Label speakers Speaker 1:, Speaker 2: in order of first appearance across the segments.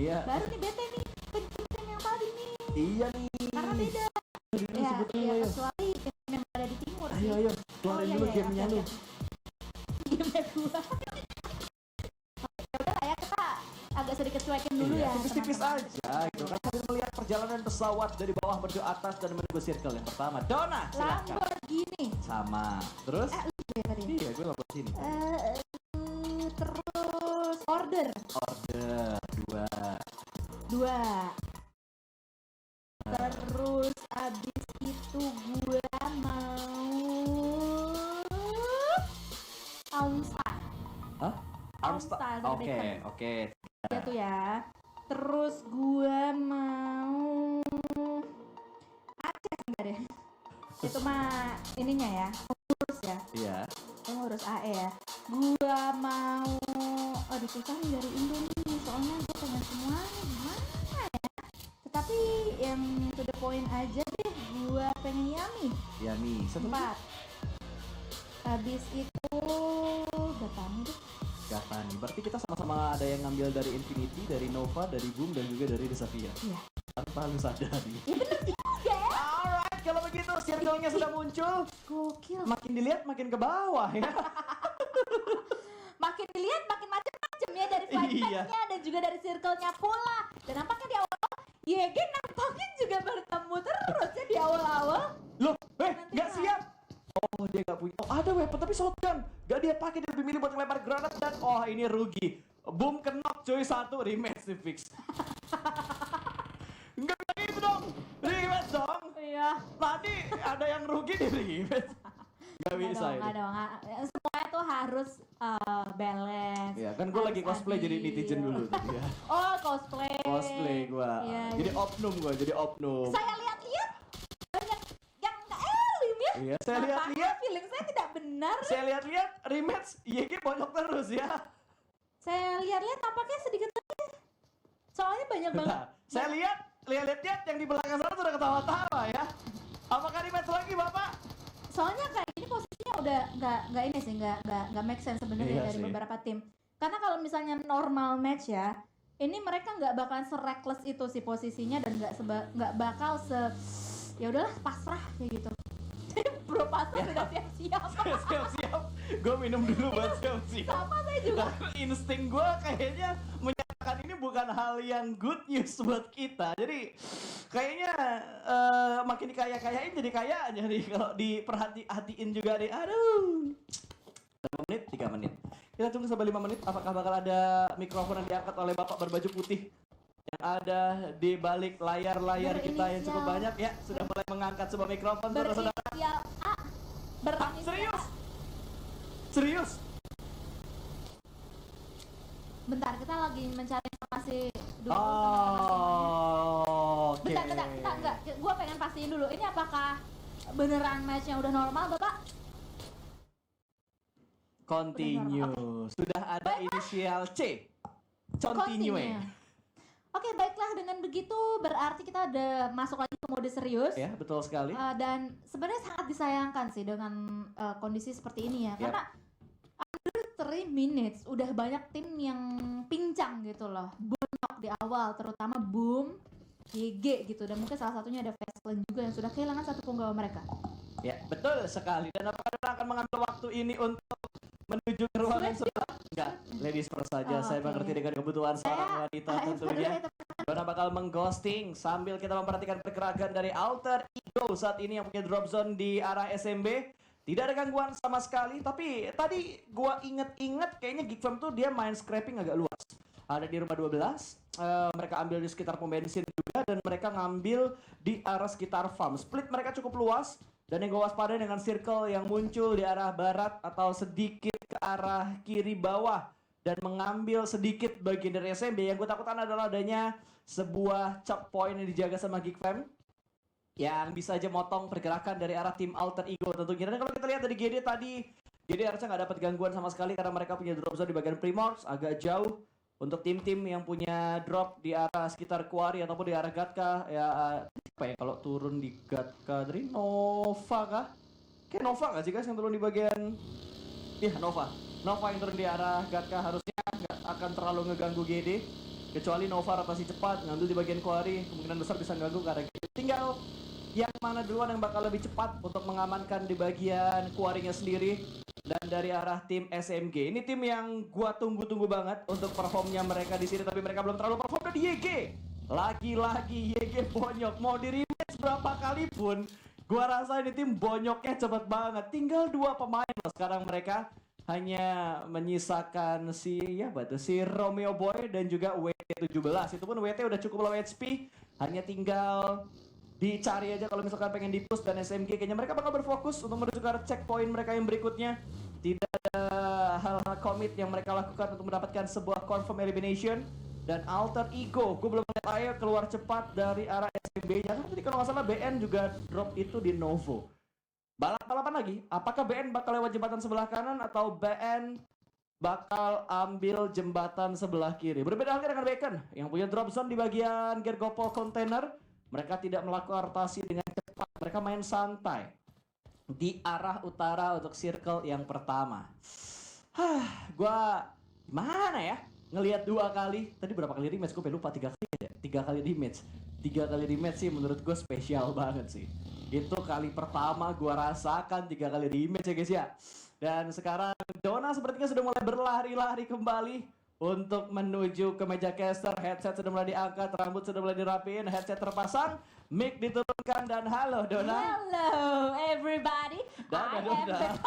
Speaker 1: Iya.
Speaker 2: Baru nih bete nih tim yang tadi nih.
Speaker 1: Iya nih.
Speaker 2: Karena beda. Ya, kecuali tim yang ada di timur sih.
Speaker 1: Ayo, keluarin dulu gamenya lu.
Speaker 2: Gamenya gua. Ya udah lah ya, kita agak sedikit cuekin dulu ya.
Speaker 1: Tipis-tipis aja gitu kan. Sambil melihat perjalanan pesawat dari bawah menuju atas dan menuju circle yang pertama. Dona, silakan.
Speaker 2: Lamborghini.
Speaker 1: Sama. Terus?
Speaker 2: Lu ya tadi.
Speaker 1: Iya, gue Lamborghini.
Speaker 2: Terus order 2. Terus abis itu gue mau Armstrong.
Speaker 1: Hah?
Speaker 2: Armstrong.
Speaker 1: Oke.
Speaker 2: Ya tuh ya. Terus gue mau Aceh enggak deh. Itu mah ininya ya, ngurus ya.
Speaker 1: Iya.
Speaker 2: Ngurus AE ya. Gue mau susah nih dari Indo nih, soalnya gue pengen semuanya gimana ya. Tetapi yang to the point aja deh, gue pengen Yami. 4. Habis itu
Speaker 1: Gatani. Berarti kita sama-sama ada yang ngambil dari Infinity, dari Nova, dari Boom, dan juga dari Desafia.
Speaker 2: Iya.
Speaker 1: Tanpa lu sadari.
Speaker 2: Ya bener juga ya.
Speaker 1: Alright, kalau begitu circle-nya sudah muncul.
Speaker 2: Gokil.
Speaker 1: Makin dilihat makin ke bawah ya.
Speaker 2: Makin dilihat makin macam-macam ya, dari flight pack-nya dan juga dari circle-nya pula. Dan nampaknya di awal YG nampaknya juga bertemu terus ya di awal-awal.
Speaker 1: Loh, nggak siap. Oh, dia nggak punya. Oh, ada weapon tapi shotgun. Gak dia pakai, dia lebih milih buat ngelempar granat dan ini rugi. Boom kenok cuy, 1 rematch di fix. Enggak gitu dong. Rematch dong.
Speaker 2: Iya.
Speaker 1: Tadi ada yang rugi di rematch. Gak bisa ini.
Speaker 2: Nggak dong. Semuanya tuh harus balance.
Speaker 1: Iya, kan gue lagi cosplay adil. Jadi netizen dulu tadi ya.
Speaker 2: Oh, cosplay.
Speaker 1: Cosplay gue. Iya, jadi oknum gue, jadi oknum.
Speaker 2: Saya lihat-lihat banyak yang nggak elim ya.
Speaker 1: Iya, saya lihat-lihat.
Speaker 2: Feeling saya tidak benar.
Speaker 1: Saya lihat-lihat rematch YG bonyok terus ya.
Speaker 2: Saya lihat-lihat tampaknya sedikit lagi. Soalnya banyak banget.
Speaker 1: Saya lihat yang di belakang sana tuh udah ketawa-tawa ya. Apakah rematch lagi Bapak?
Speaker 2: Soalnya kayak gini posisinya udah nggak ini sih, nggak make sense sebenarnya dari beberapa tim. Karena kalau misalnya normal match ya, ini mereka nggak bakalan se-reckless itu sih posisinya, dan nggak bakal ya udahlah pasrah kayak gitu. Bro pasrah sudah siap-siap.
Speaker 1: Siap-siap. Gue minum dulu buat siap-siap.
Speaker 2: Sama saya juga.
Speaker 1: Insting gue kayaknya menyatakan ini bukan hal yang good news buat kita. Jadi kayaknya makin dikaya-kayain jadi kaya aja nih kalau diperhatiin juga nih. Aduh. 3 menit. Kita tunggu sampai 5 menit. Apakah bakal ada mikrofon yang diangkat oleh Bapak berbaju putih yang ada di balik layar-layar kita yang cukup banyak ya, sudah mulai mengangkat sebuah mikrofon, saudara-saudara. Serius?
Speaker 2: Bentar, kita lagi mencari informasi dulu.
Speaker 1: Oke.
Speaker 2: Bentar, gue pengen pastiin dulu, ini apakah beneran matchnya udah normal, Bapak?
Speaker 1: Continue. Sudah ada inisial C. Continue.
Speaker 2: Oke, baiklah, dengan begitu berarti kita udah masuk lagi ke mode serius.
Speaker 1: Ya, betul sekali.
Speaker 2: Dan sebenarnya sangat disayangkan sih dengan kondisi seperti ini ya. Karena under 3 minutes udah banyak tim yang pincang gitu loh. Bonok di awal, terutama Boom, YG gitu. Dan mungkin salah satunya ada Fastland juga yang sudah kehilangan satu penggawa mereka.
Speaker 1: Ya, betul sekali. Dan apakah akan mengambil waktu ini untuk menuju ke ruangan sebelah? Enggak, ladies first saja. Saya mengerti dengan kebutuhan seorang wanita tentunya. Dona bakal mengghosting sambil kita memperhatikan pergerakan dari Alter Ego saat ini yang punya drop zone di arah SMB. Tidak ada gangguan sama sekali, tapi tadi gua inget-inget kayaknya Geekfam tuh dia main scrapping agak luas. Ada di rumah 12, mereka ambil di sekitar pom bensin juga, dan mereka ngambil di arah sekitar farm. Split mereka cukup luas. Dan yang gue waspadai dengan circle yang muncul di arah barat atau sedikit ke arah kiri bawah dan mengambil sedikit bagian dari SMB. Yang gue takutkan adalah adanya sebuah chop point yang dijaga sama Geekfam yang bisa aja motong pergerakan dari arah tim Alter Ego tentunya. Dan kalau kita lihat dari GD tadi, GD harusnya nggak dapat gangguan sama sekali karena mereka punya drop zone di bagian Primorsk agak jauh. Untuk tim-tim yang punya drop di arah sekitar Quarry ataupun di arah Gatka, ya apa ya kalau turun di Gatka dari Nova kah? Kayak Nova nggak sih guys yang turun di bagian? Iya Nova yang turun di arah Gatka harusnya nggak akan terlalu ngeganggu GD. Kecuali Nova rotasi cepat, ngambil di bagian quarry, kemungkinan besar bisa ganggu karena gitu. Tinggal yang mana duluan yang bakal lebih cepat untuk mengamankan di bagian quarry-nya sendiri. Dan dari arah tim SMG, ini tim yang gua tunggu-tunggu banget untuk performnya mereka di sini, tapi mereka belum terlalu perform. Dan YG, lagi-lagi YG bonyok, mau di rematch berapa kali pun, gua rasa ini tim bonyoknya cepet banget. Tinggal 2 pemain loh sekarang mereka. Hanya menyisakan si Romeo Boy dan juga WT17. Itu pun WT udah cukup low HP. Hanya tinggal dicari aja kalau misalkan pengen di-push, dan SMG kayaknya mereka bakal berfokus untuk menuju ke arah checkpoint mereka yang berikutnya. Tidak ada hal-hal commit yang mereka lakukan untuk mendapatkan sebuah confirm elimination. Dan Alter Ego, gue belum lihat Ayo keluar cepat dari arah SMB-nya. Kan tadi kalau nggak salah BN juga drop itu di Novo. Balap-balapan lagi, apakah BN bakal lewat jembatan sebelah kanan atau BN bakal ambil jembatan sebelah kiri? Berbeda halnya dengan Bacon yang punya drop zone di bagian Gergopol container. Mereka tidak melakukan rotasi dengan cepat, mereka main santai di arah utara untuk circle yang pertama. Gua gimana ya? Ngelihat 2 kali, tadi berapa kali rematch? Gue lupa, 3 kali ya? 3 kali rematch. 3 kali rematch sih menurut gue spesial banget sih. Itu kali pertama gue rasakan 3 kali rematch ya guys ya. Dan sekarang Dona sepertinya sudah mulai berlari-lari kembali untuk menuju ke meja caster. Headset sudah mulai diangkat, rambut sudah mulai dirapiin, headset terpasang, mic diturunkan, dan halo Dona.
Speaker 2: Hello everybody.
Speaker 1: Dan Dona.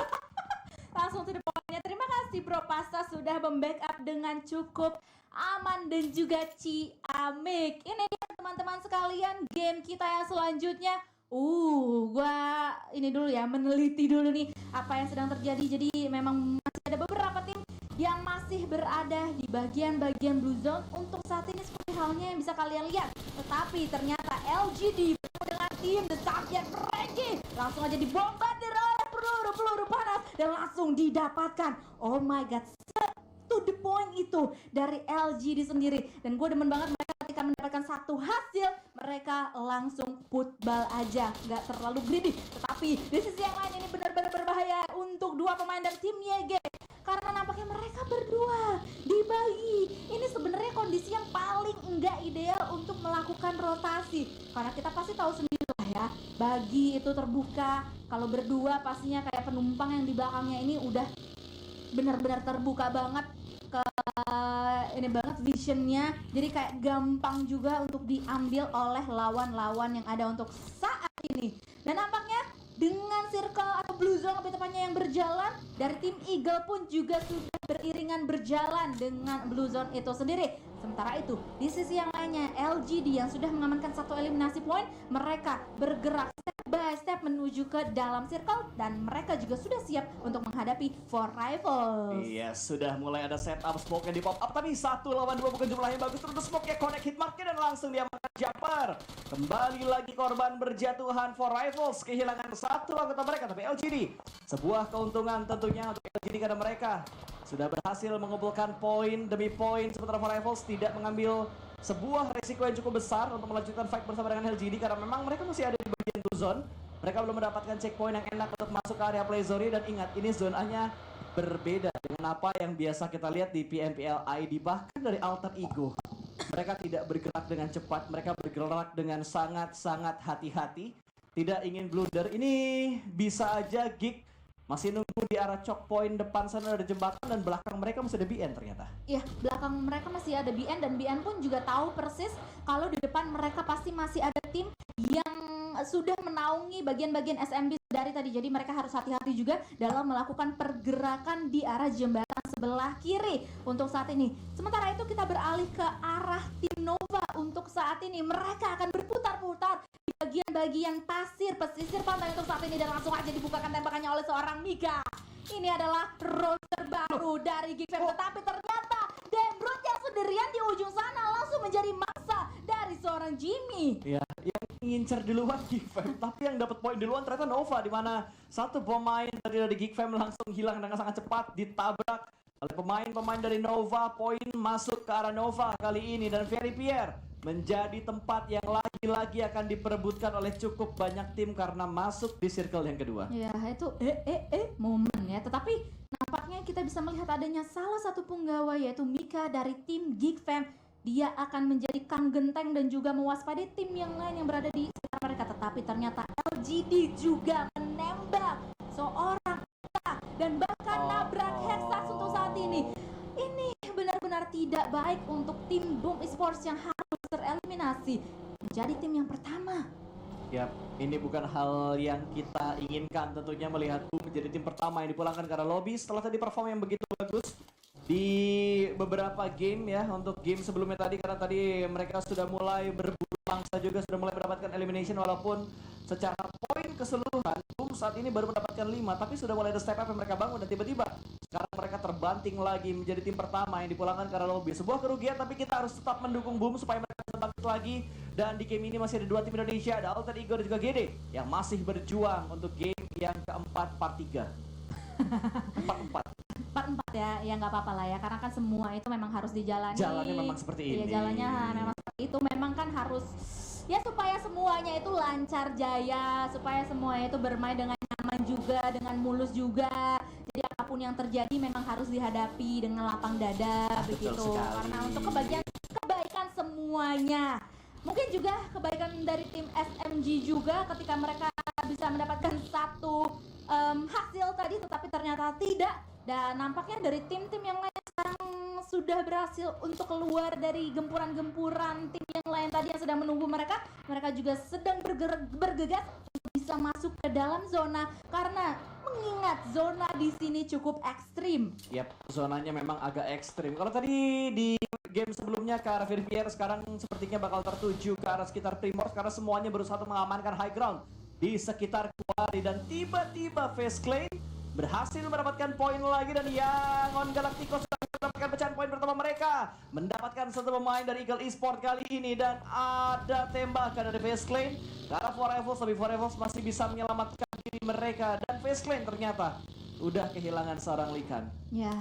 Speaker 2: Langsung to the point-nya. Terima kasih Bro Pasta sudah membackup dengan cukup aman dan juga ciamik. Ini dia teman-teman sekalian, game kita yang selanjutnya. Gua ini dulu ya, meneliti dulu nih apa yang sedang terjadi. Jadi memang masih ada beberapa tim yang masih berada di bagian-bagian blue zone untuk saat ini seperti halnya yang bisa kalian lihat. Tetapi ternyata LGD dengan tim The Subject Reggie langsung aja dibombardir oleh peluru panas dan langsung didapatkan. Oh my god, to the point itu dari LGD sendiri. Dan gue demen banget mereka ketika mendapatkan satu hasil, mereka langsung putbal aja, nggak terlalu greedy. Tetapi di sisi yang lain ini benar-benar berbahaya untuk 2 pemain dari tim YG, karena nampaknya mereka berdua dibagi. Ini sebenarnya kondisi yang paling enggak ideal untuk melakukan rotasi, karena kita pasti tahu sendiri lah ya, bagi itu terbuka. Kalau berdua pastinya kayak penumpang yang di belakangnya ini udah benar-benar terbuka banget ke ini banget visionnya, jadi kayak gampang juga untuk diambil oleh lawan-lawan yang ada untuk saat ini. Dan nampaknya dengan circle atau blue zone lebih tepatnya yang berjalan dari tim Eagle pun juga sudah beriringan berjalan dengan blue zone itu sendiri. Sementara itu di sisi yang lainnya LGD yang sudah mengamankan 1 eliminasi point, mereka bergerak step by step menuju ke dalam circle dan mereka juga sudah siap untuk menghadapi For Rivals.
Speaker 1: Iya, sudah mulai ada setup smoke yang di pop up, tapi 1 lawan 2 bukan jumlah yang bagus. Terus smoke-nya connect hit marknya dan langsung diamankan Japar. Kembali lagi korban berjatuhan For Rivals, kehilangan 1 anggota mereka, tapi LGD sebuah keuntungan tentunya untuk LGD karena mereka sudah berhasil mengumpulkan poin demi poin, sementara For Rivals tidak mengambil sebuah resiko yang cukup besar untuk melanjutkan fight bersama dengan LGD karena memang mereka masih ada di bagian blue zone. Mereka belum mendapatkan checkpoint yang enak untuk masuk ke area play zone, dan ingat ini zonanya berbeda dengan apa yang biasa kita lihat di PMPL ID, bahkan dari Alter Ego. Mereka tidak bergerak dengan cepat, mereka bergerak dengan sangat-sangat hati-hati, tidak ingin blunder. Ini bisa aja Geek masih nunggu di arah choke point depan sana ada jembatan, dan belakang mereka masih ada BN ternyata.
Speaker 2: Iya, belakang mereka masih ada BN, dan BN pun juga tahu persis kalau di depan mereka pasti masih ada tim yang sudah menaungi bagian-bagian SMB dari tadi. Jadi mereka harus hati-hati juga dalam melakukan pergerakan di arah jembatan sebelah kiri untuk saat ini. Sementara itu kita beralih ke arah tim Nova untuk saat ini. Mereka akan berputar-putar di bagian-bagian pesisir pantai untuk saat ini, dan langsung aja dibukakan tembakannya oleh seorang Mika. Ini adalah role terbaru dari Geek Fam, tetapi ternyata Dembrot yang sendirian di ujung sana langsung menjadi mangsa dari seorang Jimmy.
Speaker 1: Ya, yang ngincer duluan Geek Fam, tapi yang dapat poin duluan ternyata Nova, di mana 1 pemain dari Geek Fam langsung hilang dengan sangat cepat, ditabrak oleh pemain-pemain dari Nova. Poin masuk ke arah Nova kali ini, dan Ferry Pierre menjadi tempat yang lagi-lagi akan diperebutkan oleh cukup banyak tim karena masuk di circle yang kedua.
Speaker 2: Ya, itu momen ya. Tetapi nampaknya kita bisa melihat adanya salah satu penggawa, yaitu Mika dari tim Geek Fam. dia akan menjadi kang genteng dan juga mewaspadai tim yang lain yang berada di sekitar mereka. Tetapi ternyata LGD juga menembak seorang dan bahkan nabrak Hexas untuk saat ini. Ini benar-benar tidak baik untuk tim Boom Esports yang harus tereliminasi menjadi tim yang pertama.
Speaker 1: Yap, ini bukan hal yang kita inginkan tentunya, melihat Boom menjadi tim pertama yang dipulangkan karena lobby setelah tadi perform yang begitu bagus di beberapa game ya, untuk game sebelumnya tadi, karena tadi mereka sudah mulai berburu mangsa juga, sudah mulai mendapatkan elimination, walaupun secara poin keseluruhan Boom saat ini baru mendapatkan 5, tapi sudah mulai ada step up yang mereka bangun dan tiba-tiba sekarang mereka terbanting lagi menjadi tim pertama yang dipulangkan karena lobby. Sebuah kerugian, tapi kita harus tetap mendukung Boom supaya mereka bisa bangkit lagi. Dan di game ini masih ada 2 tim Indonesia, ada Alter Ego dan juga GD yang masih berjuang untuk game yang keempat part 3.
Speaker 2: 4-4 ya nggak apa-apa lah ya, karena kan semua itu memang harus dijalani.
Speaker 1: Jalannya memang seperti ini.
Speaker 2: Iya, jalannya memang seperti itu, memang kan harus ya supaya semuanya itu lancar jaya, supaya semuanya itu bermain dengan nyaman juga, dengan mulus juga. Jadi apapun yang terjadi memang harus dihadapi dengan lapang dada.
Speaker 1: Betul
Speaker 2: begitu
Speaker 1: sekali.
Speaker 2: Karena untuk kebaikan semuanya. Mungkin juga kebaikan dari tim SMG juga ketika mereka bisa mendapatkan satu hasil tadi, tetapi ternyata tidak. Dan nampaknya dari tim-tim yang lain sekarang sudah berhasil untuk keluar dari gempuran-gempuran tim yang lain tadi yang sedang menunggu mereka. Mereka juga sedang bergegas untuk bisa masuk ke dalam zona, karena mengingat zona di sini cukup ekstrim.
Speaker 1: Yap, zonanya memang agak ekstrim. Kalau tadi di game sebelumnya ke arah Vervier, sekarang sepertinya bakal tertuju ke arah sekitar Primors karena semuanya berusaha untuk mengamankan high ground di sekitar Quarry, dan tiba-tiba Faceclaim berhasil mendapatkan poin lagi, dan Yangon Galacticos sudah mendapatkan pecahan poin pertama mereka, mendapatkan satu pemain dari Eagle Esport kali ini, dan ada tembakan dari Faceclaim ke arah Forevils, tapi Forevils masih bisa menyelamatkan diri mereka, dan Faceclaim ternyata udah kehilangan seorang Likan.
Speaker 2: Ya,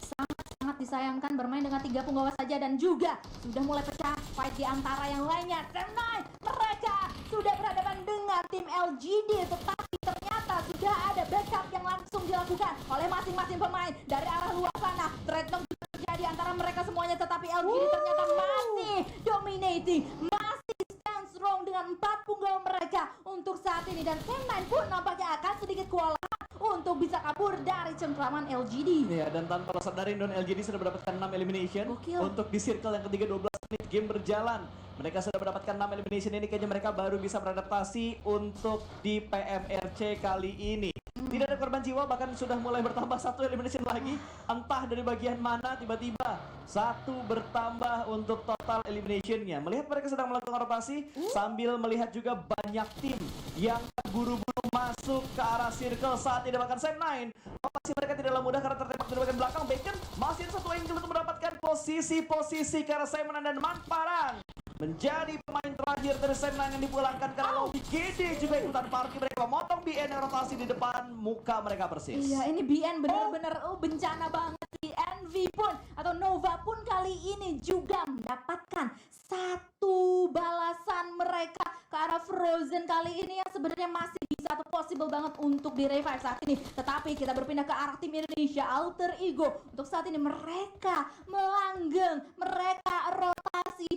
Speaker 2: sangat disayangkan bermain dengan 3 punggawa saja, dan juga sudah mulai pecah fight di antara yang lainnya. Team9 mereka sudah berhadapan dengan tim LGD, tetapi ternyata sudah ada backup yang langsung dilakukan oleh masing-masing pemain dari arah luar sana. Threat juga terjadi antara mereka semuanya, tetapi LGD ternyata masih dominating, masih stand strong dengan 4 punggawa mereka untuk saat ini, dan Team9 pun nampaknya akan sedikit kewalahan untuk bisa kabur dari cengkraman LGD.
Speaker 1: Iya, dan tanpa lo sadarin Don, LGD sudah mendapatkan 6 elimination.
Speaker 2: Gokil.
Speaker 1: Untuk di circle yang ketiga 12 menit game berjalan. Mereka sudah mendapatkan 6 elimination ini, kayaknya mereka baru bisa beradaptasi untuk di PMRC kali ini. Tidak ada korban jiwa, bahkan sudah mulai bertambah 1 elimination lagi. Entah dari bagian mana tiba-tiba 1 bertambah untuk total eliminationnya. Melihat mereka sedang melakukan rotasi sambil melihat juga banyak tim yang buru-buru masuk ke arah circle saat ini. Bahkan Sam9 rotasi mereka tidaklah mudah karena tertembak dari bagian belakang. Bacon masih ada 1 angle untuk mendapatkan posisi ke arah Sam9, dan Manparang menjadi pemain terakhir dari Sam9 yang dipulangkan karena lobby. GD juga ikutan parkir, mereka memotong BN yang rotasi di depan muka mereka persis.
Speaker 2: Iya, ini BN benar-benar bencana banget. Di NV pun atau Nova pun kali ini juga mendapatkan 1 balasan mereka ke arah Frozen kali ini yang sebenarnya masih bisa atau possible banget untuk di revive saat ini. Tetapi kita berpindah ke arah tim Indonesia, Alter Ego. Untuk saat ini mereka melanggeng, mereka rotasi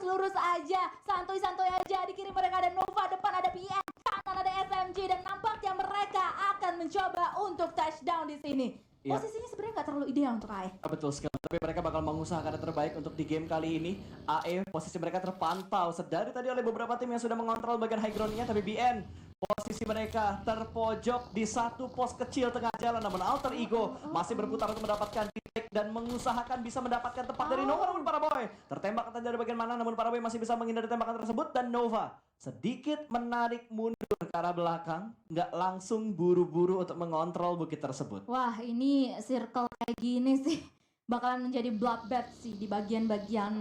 Speaker 2: lurus aja, santuy aja. Di kiri mereka ada Nova, depan ada PN, kanan ada SMG, dan nampaknya mereka akan mencoba untuk touchdown di sini.
Speaker 1: Yap.
Speaker 2: Posisinya sebenarnya nggak terlalu ideal untuk AE.
Speaker 1: Betul sekali, tapi mereka bakal mengusahakan yang terbaik untuk di game kali ini. AE posisi mereka terpantau sedari tadi oleh beberapa tim yang sudah mengontrol bagian high ground-nya, tapi BN posisi mereka terpojok di 1 pos kecil tengah jalan, namun Alter Ego masih berputar untuk mendapatkan titik dan mengusahakan bisa mendapatkan tempat dari Nova, namun Paraboy tertembak entah dari bagian mana, namun Paraboy masih bisa menghindari tembakan tersebut, dan Nova sedikit menarik mundur ke arah belakang, nggak langsung buru-buru untuk mengontrol bukit tersebut.
Speaker 2: Wah, ini circle kayak gini sih bakalan menjadi bloodbath sih di bagian-bagian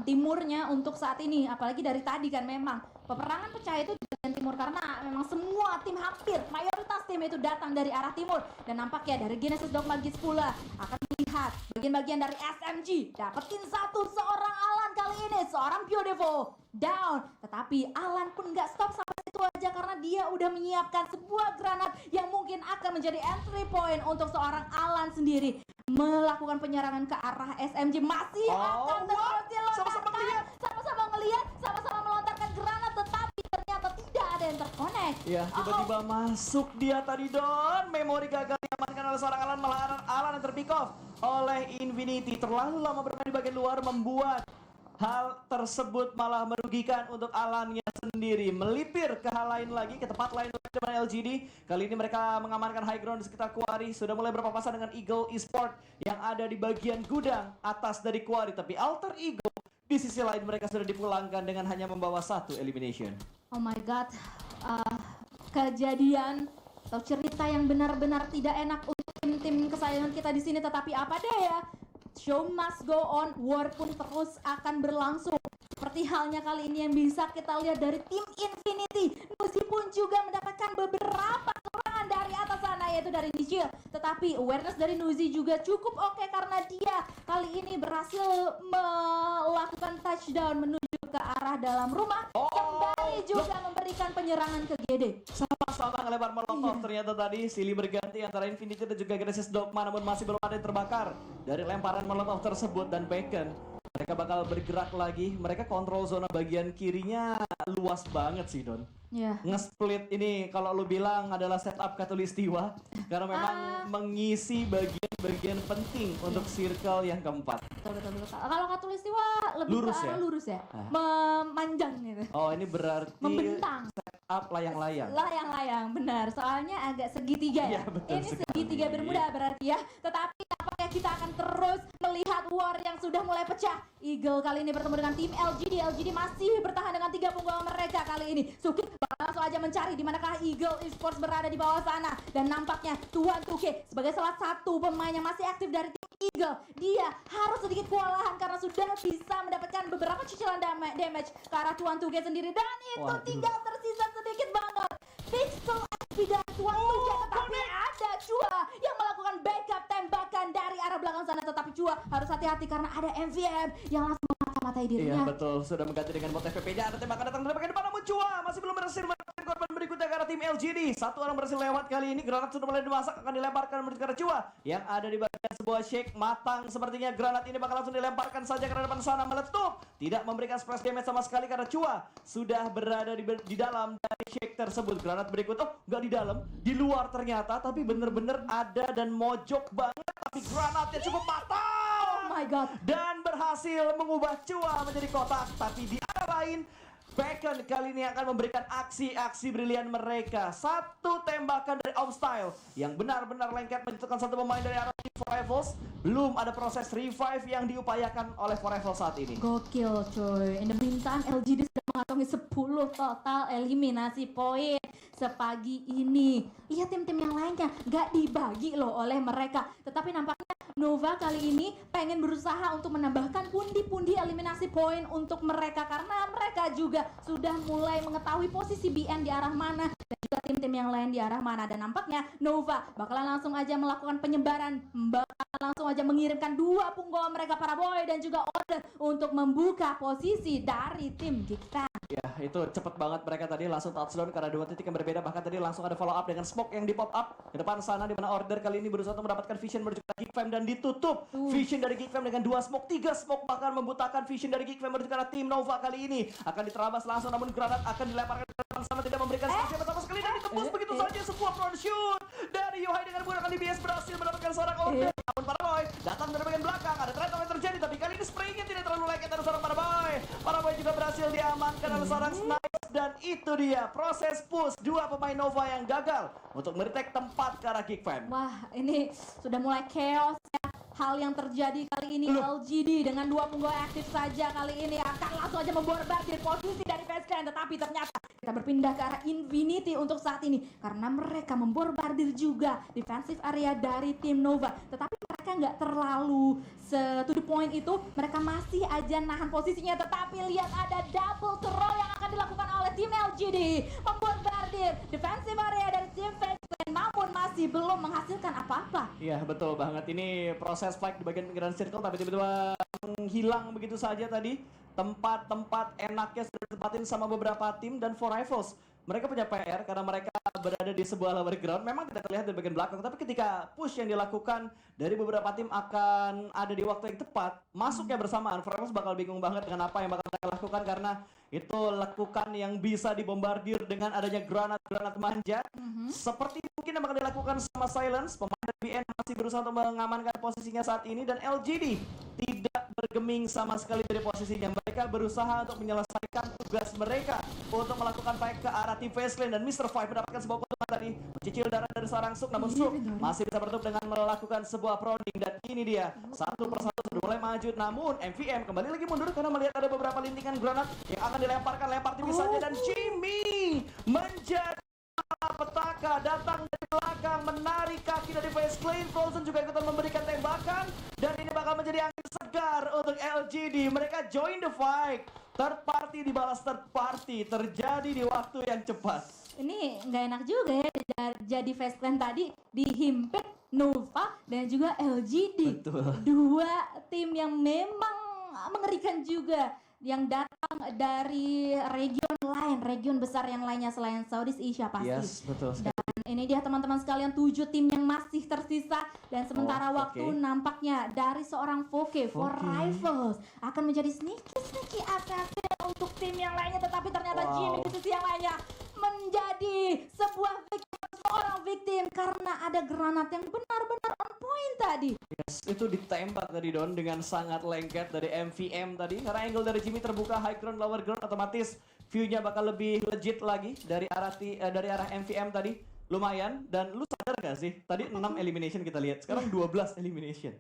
Speaker 2: timurnya untuk saat ini. Apalagi dari tadi kan memang peperangan pecah itu di bagian timur, karena memang semua tim, hampir mayoritas tim itu datang dari arah timur. Dan nampaknya dari Genesis Dog Magis pula akan melihat bagian-bagian dari SMG dapetin seorang Alan kali ini, seorang Beautiful down. Tetapi Alan pun nggak stop sampai situ aja, karena dia udah menyiapkan sebuah granat yang mungkin akan menjadi entry point untuk seorang Alan sendiri. melakukan penyerangan ke arah SMG. Masih akan terus dilontarkan, sama-sama ngelihat, sama-sama melontarkan granat, tetapi ternyata tidak ada yang terkonek.
Speaker 1: Ya, tiba-tiba masuk dia tadi Don. Memori gagal diamankan oleh seorang Alan, malah Alan yang terpick off oleh Infinity. Terlalu lama bermain di bagian luar membuat hal tersebut malah merugikan untuk Alannya sendiri. Melipir ke hal lain lagi, ke tempat lain lagi depan LGD. Kali ini mereka mengamankan high ground di sekitar Quarry. Sudah mulai berpapasan dengan Eagle Esport yang ada di bagian gudang atas dari Quarry. Tapi Alter Ego di sisi lain mereka sudah dipulangkan dengan hanya membawa 1 elimination.
Speaker 2: Oh my god, kejadian atau cerita yang benar-benar tidak enak untuk tim-tim kesayangan kita di sini. Tetapi apa deh ya? Show must go on, war pun terus akan berlangsung. Seperti halnya kali ini yang bisa kita lihat dari tim Infinity. Nuzi pun juga mendapatkan beberapa serangan dari atas sana, yaitu dari Nishil. Tetapi awareness dari Nuzi juga cukup oke karena dia kali ini berhasil melakukan touchdown menuju ke arah dalam rumah. Kembali juga memberikan penyerangan ke GD.
Speaker 1: Sama-sama ngelebar molotov. Ternyata tadi silih berganti antara Infinity dan juga Genesis Dogma, namun masih belum ada yang terbakar dari lemparan molotov tersebut. Dan Bacon, mereka bakal bergerak lagi. Mereka kontrol zona bagian kirinya luas banget sih Don. Nge-split ini kalau lu bilang adalah setup Katulistiwa karena memang mengisi bagian-bagian penting untuk circle yang keempat.
Speaker 2: Betul. Kalau Katulistiwa lebih
Speaker 1: lurus
Speaker 2: ke arah
Speaker 1: ya?
Speaker 2: Lurus ya, memanjang gitu.
Speaker 1: Oh, ini berarti
Speaker 2: membentang.
Speaker 1: Setup layang-layang.
Speaker 2: Layang-layang, benar. Soalnya agak segitiga ya.
Speaker 1: Betul
Speaker 2: ini
Speaker 1: sekali.
Speaker 2: segitiga bermuda berarti ya. Tetapi apakah kita akan terus melihat war yang sudah mulai pecah? Eagle kali ini bertemu dengan tim LGD. LGD masih bertahan dengan 3 punggawa mereka kali ini. Sukit langsung aja mencari di manakah Eagle Esports berada di bawah sana. Dan nampaknya Tuan Tuke sebagai salah satu pemain yang masih aktif dari tim Eagle, dia harus sedikit kewalahan karena sudah bisa mendapatkan beberapa cicilan damage ke arah Tuan Tuke sendiri. Dan itu tinggal tersisa sedikit banget. Pixel FP dan Tuan Tuke, tetapi ada Chua yang melakukan backup tembakan dari arah belakang sana. Tetapi Chua harus hati-hati karena ada MVM yang langsung memata-matai dirinya.
Speaker 1: Iya betul, sudah mengganti dengan bot FPP-nya. Ada tembakan datang dari bagian depan, namun Chua masih belum berhasil mendapatkan korban berikutnya ke arah tim LGD. 1 orang berhasil lewat kali ini. Granat sudah mulai dimasak, akan dilemparkan menuju ke arah Chua yang ada di bagian sebuah shake matang. Sepertinya granat ini bakal langsung dilemparkan saja ke arah depan sana, meletup. Tidak memberikan splash damage sama sekali karena Chua sudah berada di dalam dari shake tersebut. Granat berikut, nggak di dalam, di luar ternyata, tapi bener-bener ada dan mojok banget. Tapi granatnya cukup fatal.
Speaker 2: Oh my god.
Speaker 1: Dan berhasil mengubah Chua menjadi kotak. Tapi di arah lain, Bacon kali ini akan memberikan aksi-aksi brilian mereka. 1 tembakan dari Offstyle yang benar-benar lengket menjatuhkan 1 pemain dari arah tim Forevils. Belum ada proses revive yang diupayakan oleh Forevils saat ini.
Speaker 2: Gokil coy. In the meantime, LGD sudah mengantongi 10 total eliminasi poin sepagi ini. Lihat tim-tim yang lainnya gak dibagi loh oleh mereka. Tetapi nampaknya Nova kali ini pengen berusaha untuk menambahkan pundi-pundi eliminasi poin untuk mereka karena mereka juga sudah mulai mengetahui posisi BN di arah mana dan juga tim-tim yang lain di arah mana. Dan nampaknya Nova bakalan langsung aja melakukan penyebaran, bakalan langsung aja mengirimkan 2 punggawa mereka, para boy dan juga order untuk membuka posisi dari tim kita.
Speaker 1: Ya, itu cepet banget mereka tadi langsung touchdown karena 2 titik yang berbeda. Bahkan tadi langsung ada follow up dengan smoke yang di pop up ke depan sana, di mana order kali ini berusaha untuk mendapatkan vision menuju ke Geekfam dan ditutup. Vision dari Geekfam dengan 2 smoke, 3 smoke bahkan membutakan vision dari Geekfam menuju ke arah tim Nova kali ini. Akan diterabas langsung, namun granat akan dilemparkan ke depan sana, tidak memberikan spasi sama sekali dan ditembus begitu saja sebuah front shoot dari Yohai dengan menggunakan DBS berhasil mendapatkan seorang order. Namun para boy datang dari bagian belakang, ada threat yang terjadi, tapi kali ini sprayingnya tidak terlalu lengket dari seorang para boy. Para boy juga berhasil diamankan oleh seorang sniper. Dan itu dia proses push 2 pemain Nova yang gagal untuk meretek tempat ke arah Geekfam.
Speaker 2: Wah, ini sudah mulai chaos ya. Hal yang terjadi kali ini LGD dengan 2 punggawa aktif saja kali ini akan langsung aja memborbardir posisi dari Fastclan. Tetapi ternyata kita berpindah ke arah Infinity untuk saat ini karena mereka memborbardir juga defensive area dari tim Nova. Tetapi mereka nggak terlalu to the point itu, mereka masih aja nahan posisinya. Tetapi lihat ada double throw yang akan dilakukan oleh tim LGD, membombardir defensive area dari tim Fastclan, namun masih belum menghasilkan apa-apa.
Speaker 1: Iya betul banget, ini proses fight di bagian pinggiran circle tapi tiba-tiba menghilang begitu saja tadi. Tempat-tempat enaknya sudah ditempatin sama beberapa tim. Dan For Rivals mereka punya PR karena mereka berada di sebuah lower ground, memang tidak terlihat dari bagian belakang, tapi ketika push yang dilakukan dari beberapa tim akan ada di waktu yang tepat, masuknya bersamaan. Forever bakal bingung banget dengan apa yang bakal mereka lakukan karena itu lekukan yang bisa dibombardir dengan adanya granat-granat manja. Seperti mungkin yang bakal dilakukan sama Silence, pemain dari BN masih berusaha untuk mengamankan posisinya saat ini, dan LGD tidak bergeming sama sekali dari posisinya. Mereka berusaha untuk menyelesaikan tugas mereka untuk melakukan fight ke arah tim Facelane, dan Mr. Five mendapatkan sebuah keuntungan tadi, mencicil darah dari seorang Suk, namun Suk masih bisa bertutup dengan melakukan sebuah prodding, dan ini dia satu persatu sudah mulai maju, namun MVM kembali lagi mundur karena melihat ada beberapa lintingan granat yang akan lempar tipis saja, dan Jimmy menjadi petaka datang dari belakang, menarik kaki dari Facelane. Frozen juga ikutan memberikan tembakan, dan ini bakal menjadi angin segar untuk LGD. Mereka join the fight. Third party dibalas third party, terjadi di waktu yang cepat.
Speaker 2: Ini nggak enak juga ya, jadi Facelane tadi dihimpit Nova dan juga LGD.
Speaker 1: Betul.
Speaker 2: Dua tim yang memang mengerikan juga, yang datang dari region besar yang lainnya selain Southeast Asia pasti.
Speaker 1: Yes, betul.
Speaker 2: Dan ini dia teman-teman sekalian, 7 tim yang masih tersisa, dan sementara waktu nampaknya dari seorang Voke for Rivals akan menjadi sneaky assassin untuk tim yang lainnya, tetapi ternyata Jimmy di sisi yang lainnya menjadi seorang victim karena ada granat yang benar-benar on point tadi.
Speaker 1: Yes, itu ditembak tadi Don dengan sangat lengket dari MVM tadi, karena angle dari Jimmy terbuka high ground lower ground, otomatis view-nya bakal lebih legit lagi dari arah MVM tadi. Lumayan, dan lu sadar gak sih tadi 6 elimination kita lihat, sekarang 12 elimination.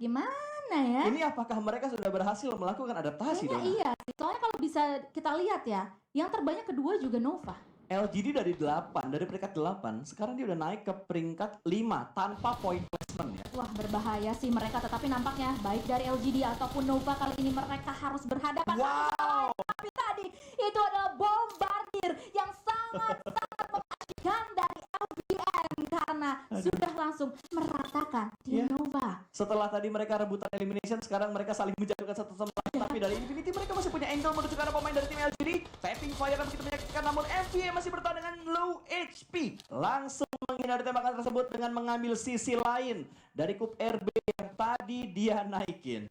Speaker 2: Gimana ya?
Speaker 1: Ini apakah mereka sudah berhasil melakukan adaptasi?
Speaker 2: Kayaknya iya, soalnya kalau bisa kita lihat ya, yang terbanyak kedua juga Nova.
Speaker 1: LGD dari peringkat 8, sekarang dia udah naik ke peringkat 5 tanpa point placement ya.
Speaker 2: Wah, berbahaya sih mereka, tetapi nampaknya baik dari LGD ataupun Nova kali ini mereka harus berhadapan.
Speaker 1: Wow.
Speaker 2: Tapi tadi itu adalah bombardir yang sangat mematikan dari LGM karena sudah langsung meratakan tim Nova.
Speaker 1: Setelah tadi mereka rebutan elimination, sekarang mereka saling menjatuhkan satu sama lain. Tapi dari Infinity mereka masih punya angle menuju ke arah pemain dari tim LGD. Tapping fire yang begitu menyakitkan, namun MVM masih bertahan dengan low HP. Langsung menghindari tembakan tersebut dengan mengambil sisi lain dari Cup RB yang tadi dia naikin.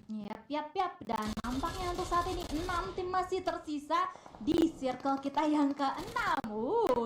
Speaker 2: Yap. Dan nampaknya untuk saat ini 6 tim masih tersisa di circle kita yang ke-6.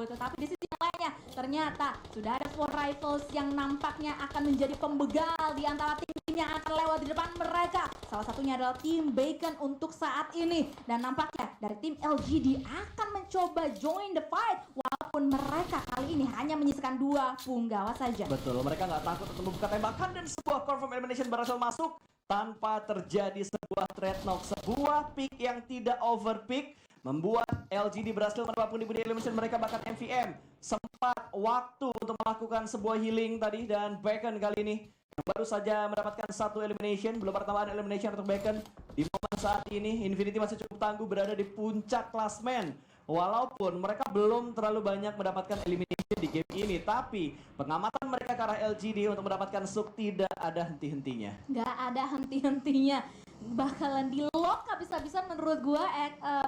Speaker 2: Tetapi di sisi yang lainnya ternyata sudah ada 4 rivals yang nampaknya akan menjadi pembegal di antara tim-tim yang akan lewat di depan mereka. Salah satunya adalah tim Bacon untuk saat ini. Dan nampaknya dari tim LGD akan mencoba join the fight, walaupun mereka kali ini hanya menyisakan 2 punggawa saja.
Speaker 1: Betul, mereka nggak takut untuk membuka tembakan, dan sebuah confirm elimination berhasil masuk tanpa terjadi sebuah trade knock. Sebuah pick yang tidak overpick membuat LGD berhasil mendapat pundi-pundi elimination mereka. Bahkan MVM sempat waktu untuk melakukan sebuah healing tadi, dan Bacon kali ini yang baru saja mendapatkan 1 elimination, belum pertambahan elimination untuk Bacon. Di momen saat ini Infinity masih cukup tangguh berada di puncak klasmen. Walaupun mereka belum terlalu banyak mendapatkan elimination di game ini, tapi pengamatan mereka ke arah LGD untuk mendapatkan Suk tidak ada henti-hentinya.
Speaker 2: Nggak ada henti-hentinya. Bakalan di lock habis-habisan menurut gua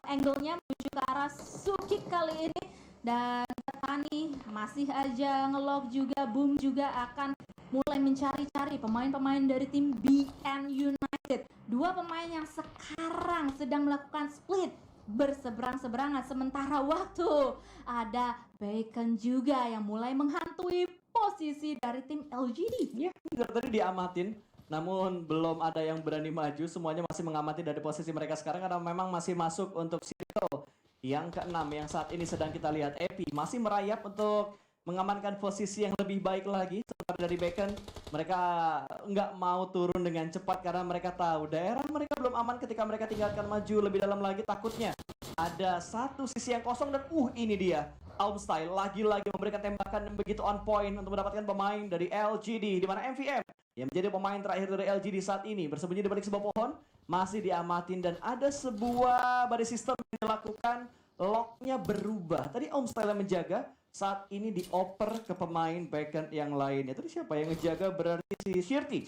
Speaker 2: angle-nya menuju ke arah Suki kali ini. Dan Tani masih aja ngelock juga, Boom juga akan mulai mencari-cari pemain-pemain dari tim BN United. 2 pemain yang sekarang sedang melakukan split berseberang-seberangan, sementara waktu ada Bacon juga yang mulai menghantui posisi dari tim LGD.
Speaker 1: Ya, dari tadi diamatin, namun belum ada yang berani maju. Semuanya masih mengamati dari posisi mereka sekarang karena memang masih masuk untuk circle yang ke-6 yang saat ini sedang kita lihat. Epi masih merayap untuk mengamankan posisi yang lebih baik lagi. Seperti dari Bacon, mereka nggak mau turun dengan cepat karena mereka tahu daerah mereka belum aman. Ketika mereka tinggalkan maju lebih dalam lagi, takutnya ada satu sisi yang kosong, dan ini dia Aumstyle lagi-lagi memberikan tembakan yang begitu on point untuk mendapatkan pemain dari LGD, di mana MVM yang menjadi pemain terakhir dari LGD saat ini bersembunyi di balik sebuah pohon masih diamatin, dan ada sebuah body system yang dilakukan. Locknya berubah. Tadi Aumstyle yang menjaga, saat ini dioper ke pemain Bacon yang lainnya. Tadi siapa yang ngejaga? Berarti si Shirty.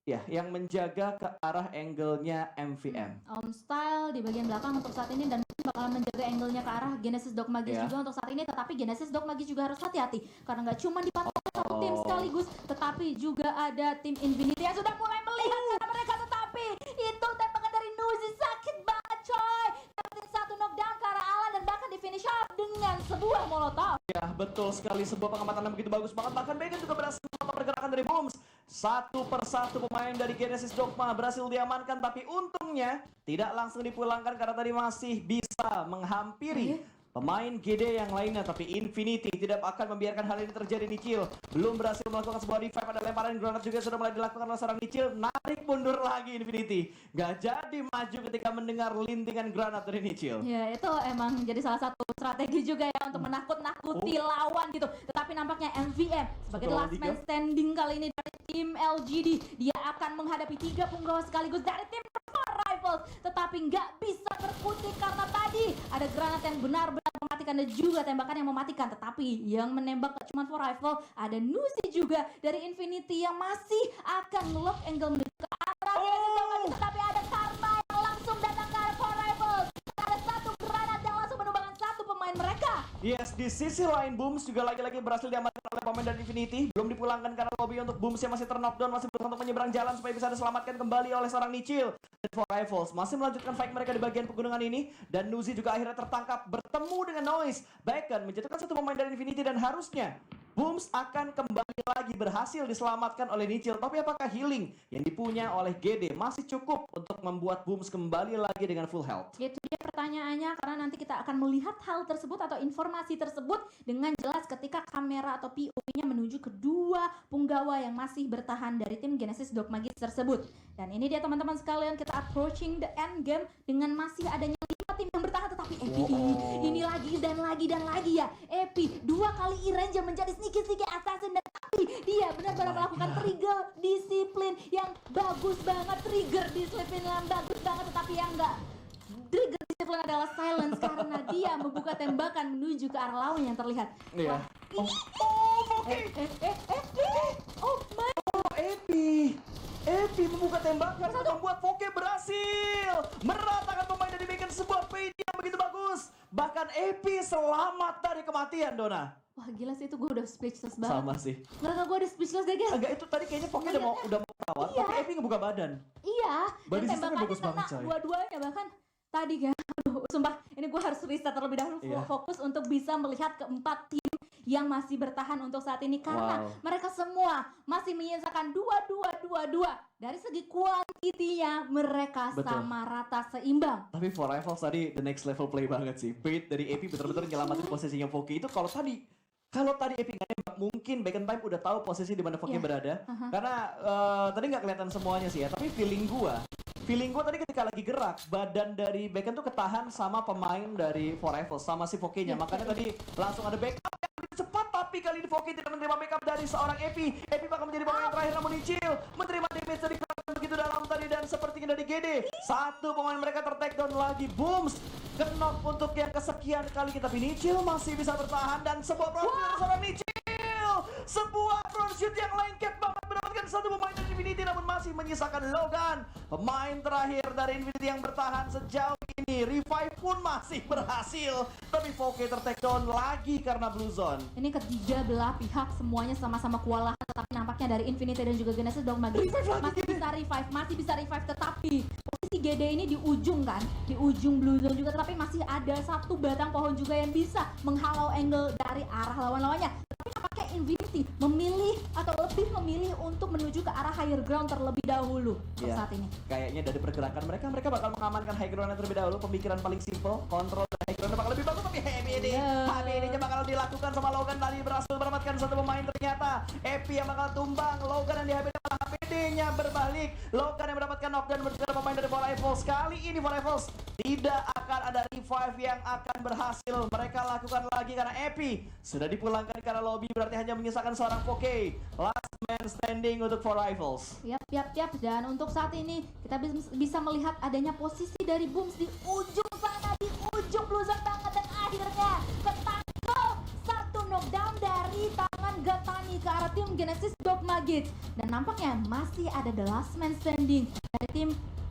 Speaker 1: Ya, yang menjaga ke arah angle-nya MVM.
Speaker 2: Aumstyle di bagian belakang untuk saat ini, dan bakalan menjaga angle-nya ke arah Genesis Dogmagis
Speaker 1: Iya.
Speaker 2: juga untuk saat ini, tetapi Genesis Dogmagis juga harus hati-hati karena nggak cuma dipantau satu tim sekaligus, tetapi juga ada tim Infinity yang sudah mulai melihat karena mereka, tetapi itu tembakan dari Nuzi sakit banget coy. Dapetin satu knockdown ke arah Alan dan bahkan di finish off dengan sebuah molotov.
Speaker 1: Ya, betul sekali, sebuah pengamatan yang begitu bagus banget. Bahkan Bacon juga berhasil memotong pergerakan dari Booms. Satu persatu pemain dari Genesis Dogma berhasil diamankan, tapi untungnya tidak langsung dipulangkan karena tadi masih bisa menghampiri pemain GD yang lainnya. Tapi Infinity tidak akan membiarkan hal ini terjadi. Nichil belum berhasil melakukan sebuah revive, ada lemparan granat juga sudah mulai dilakukan oleh seorang Nichil. Narik mundur lagi Infinity, gak jadi maju ketika mendengar lintingan granat dari Nichil.
Speaker 2: Ya, itu emang jadi salah satu strategi juga ya untuk menakut-nakuti lawan gitu. Tetapi nampaknya MVM sebagai
Speaker 1: Satu lawan
Speaker 2: last man standing kali ini dari tim LGD, dia akan menghadapi 3 punggawa sekaligus dari tim Rivals, tetapi nggak bisa berkutik karena tadi ada granat yang benar-benar mematikan dan juga tembakan yang mematikan. Tetapi yang menembak gak cuma Rival, ada Nuzi juga dari Infinity yang masih akan lock angle menuju ke arah Genesis Dogmagis, tetapi ada Karma yang langsung datang ke arah Rivals. Ada satu granat yang langsung menumbangkan satu pemain mereka.
Speaker 1: Yes, di sisi lain Booms juga lagi-lagi berhasil diamankan oleh pemain dari Infinity. Belum dipulangkan karena lobby untuk Booms yang masih terknockdown, masih berusaha untuk menyeberang jalan supaya bisa diselamatkan kembali oleh seorang Nichil. Dan For Rivals masih melanjutkan fight mereka di bagian pegunungan ini. Dan Nuzi juga akhirnya tertangkap bertemu dengan Noise. Bacon menjatuhkan satu pemain dari Infinity dan harusnya Booms akan kembali lagi, berhasil diselamatkan oleh Nichil. Tapi apakah healing yang dipunya oleh GD masih cukup untuk membuat Booms kembali lagi dengan full health?
Speaker 2: Itu dia pertanyaannya, karena nanti kita akan melihat hal tersebut atau informasi tersebut dengan jelas ketika kamera atau POV-nya menuju kedua punggawa yang masih bertahan dari tim Genesis Dogmagis tersebut. Dan ini dia teman-teman sekalian, kita approaching the end game dengan masih adanya 5 tim yang bertahan, tetapi Epi ini lagi dan lagi ya. Epi 2 kali e-ranger menjadi sneaky assassin, dan tapi dia benar-benar melakukan trigger disiplin yang bagus banget, trigger disiplin yang bagus banget, tetapi yang enggak trigger disiplin adalah silence karena dia membuka tembakan menuju ke arah lawan yang terlihat.
Speaker 1: Iya.
Speaker 2: Wah, oh my.
Speaker 1: Oh, Epi membuka tembakan dan membuat Foke berhasil meratakan pemain dari Bacon, sebuah fade yang begitu bagus. Bahkan Epi selamat dari kematian, Dona.
Speaker 2: Wah gila sih, itu gue udah speechless banget.
Speaker 1: Sama sih.
Speaker 2: Mereka gue udah speechless deh guys.
Speaker 1: Enggak, itu tadi kayaknya Foke udah mau ketawa,
Speaker 2: Iya.
Speaker 1: tapi Epi ngebuka badan.
Speaker 2: Iya,
Speaker 1: Body
Speaker 2: dan
Speaker 1: systemnya
Speaker 2: tembakannya
Speaker 1: bagus banget,
Speaker 2: kena
Speaker 1: coy.
Speaker 2: dua-duanya bahkan tadi kan. Aduh, sumpah ini gue harus riset terlebih dahulu,
Speaker 1: Iya.
Speaker 2: fokus untuk bisa melihat keempat tim yang masih bertahan untuk saat ini karena
Speaker 1: Wow.
Speaker 2: mereka semua masih menyisakan 2-2 dari segi kuantitinya mereka
Speaker 1: Betul.
Speaker 2: sama rata seimbang.
Speaker 1: Tapi For Rivals tadi the next level play banget sih. Bait dari Epi betul-betul nyelamatin posisinya Foke itu. Kalau tadi Epi nggak nembak, mungkin Bacon Time udah tahu posisi di mana Foke
Speaker 2: Iya.
Speaker 1: berada. Karena tadi nggak kelihatan semuanya sih ya. Tapi feeling gua tadi ketika lagi gerak, badan dari Bacon tuh ketahan sama pemain dari For Rivals, sama si Foke-nya.
Speaker 2: Iya.
Speaker 1: Makanya tadi langsung ada backup yang lebih cepat, tapi kali ini Foke tidak menerima backup dari seorang Epi. Epi bakal menjadi pemain yang terakhir, namun Nichil menerima damage dari gerakan begitu dalam tadi, dan sepertinya dari GD. Satu pemain mereka ter-takedown lagi, Booms knock untuk yang kesekian kali, tapi Nichil masih bisa bertahan dan sebuah front shoot dari seorang Nichil. Sebuah front shoot yang lengket banget mendapatkan satu pemain dari Infinity, namun masih menyisakan Logan, pemain terakhir dari Infinity yang bertahan sejauh ini. Revive pun masih berhasil, tapi Foke ter-takedown lagi karena Blue Zone.
Speaker 2: Ini ketiga belah pihak semuanya sama-sama kewalahan, tetapi nampaknya dari Infinity dan juga Genesis Dogmagis masih bisa revive, tetapi posisi GD ini di ujung kan, di ujung Blue Zone juga, tetapi masih ada satu batang pohon juga yang bisa menghalau angle dari arah lawan-lawannya. Tapi nampaknya Infinity memilih atau lebih memilih untuk menuju ke arah higher ground terlebih dahulu untuk
Speaker 1: Iya.
Speaker 2: saat ini.
Speaker 1: Kayaknya dari pergerakan mereka bakal mengamankan high ground terlebih dahulu. Pemikiran paling simple, kontrol dari high ground bakal lebih bagus, tapi HBD-nya bakal dilakukan sama Logan. Tadi berhasil mendapatkan satu pemain, ternyata Epi yang bakal tumbang. Logan yang di HBD-nya berbalik. Logan yang mendapatkan knockdown bersama pemain dari For Rivals. Kali ini For Rivals tidak akan ada revive yang akan berhasil mereka lakukan lagi karena Epi sudah dipulangkan karena lobby, berarti hanya menyisakan seorang Foke, last man standing untuk For Rivals.
Speaker 2: Yap. Dan untuk saat ini kita bisa melihat adanya posisi dari Booms di ujung sana, di ujung Blue Zone banget, dan akhirnya ketangkep satu knockdown dari tangan Gatani ke arah tim Genesis Dogmagis. Dan nampaknya masih ada the last man standing dari tim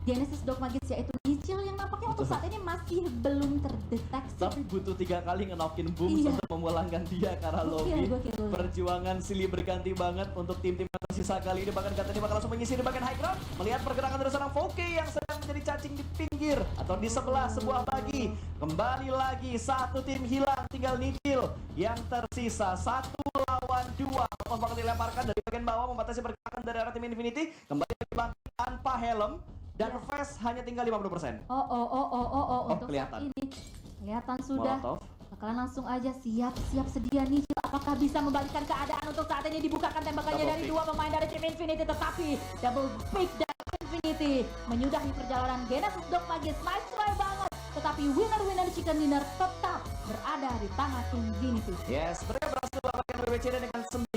Speaker 2: Genesis Dogmagis yaitu Nichil yang nampaknya untuk saat ini masih belum terdeteksi.
Speaker 1: Tapi butuh 3 kali ngenokin Booms
Speaker 2: Iya.
Speaker 1: untuk memulangkan dia karena lobby.
Speaker 2: Gokil.
Speaker 1: Perjuangan silih berganti banget untuk tim-tim yang tersisa kali ini. Bahkan katanya bakal langsung mengisi di bagian high ground. Melihat pergerakan dari seorang Foke yang sedang menjadi cacing di pinggir atau di sebelah sebuah bagi. Kembali lagi satu tim hilang, tinggal Nichil yang tersisa 1 lawan 2. Fokus bakal dilemparkan dari bagian bawah membatasi pergerakan dari arah tim Infinity. Kembali bangkit tanpa helm dan Fast hanya tinggal 50%.
Speaker 2: Untuk saat
Speaker 1: kelihatan.
Speaker 2: ini kelihatan sudah.
Speaker 1: Molotov.
Speaker 2: Bakalan langsung aja siap sedia nih. Apakah bisa membalikkan keadaan untuk saat ini? Dibukakan tembakannya
Speaker 1: Double
Speaker 2: dari
Speaker 1: pick.
Speaker 2: 2 pemain dari tim Infinity, tetapi double pick dari Infinity menyudahi perjalanan Genesis Dogmagis. Nice try banget, tetapi winner chicken dinner tetap berada di tangan Infinity.
Speaker 1: Yes, mereka berhasil mendapatkan WWCD dengan 9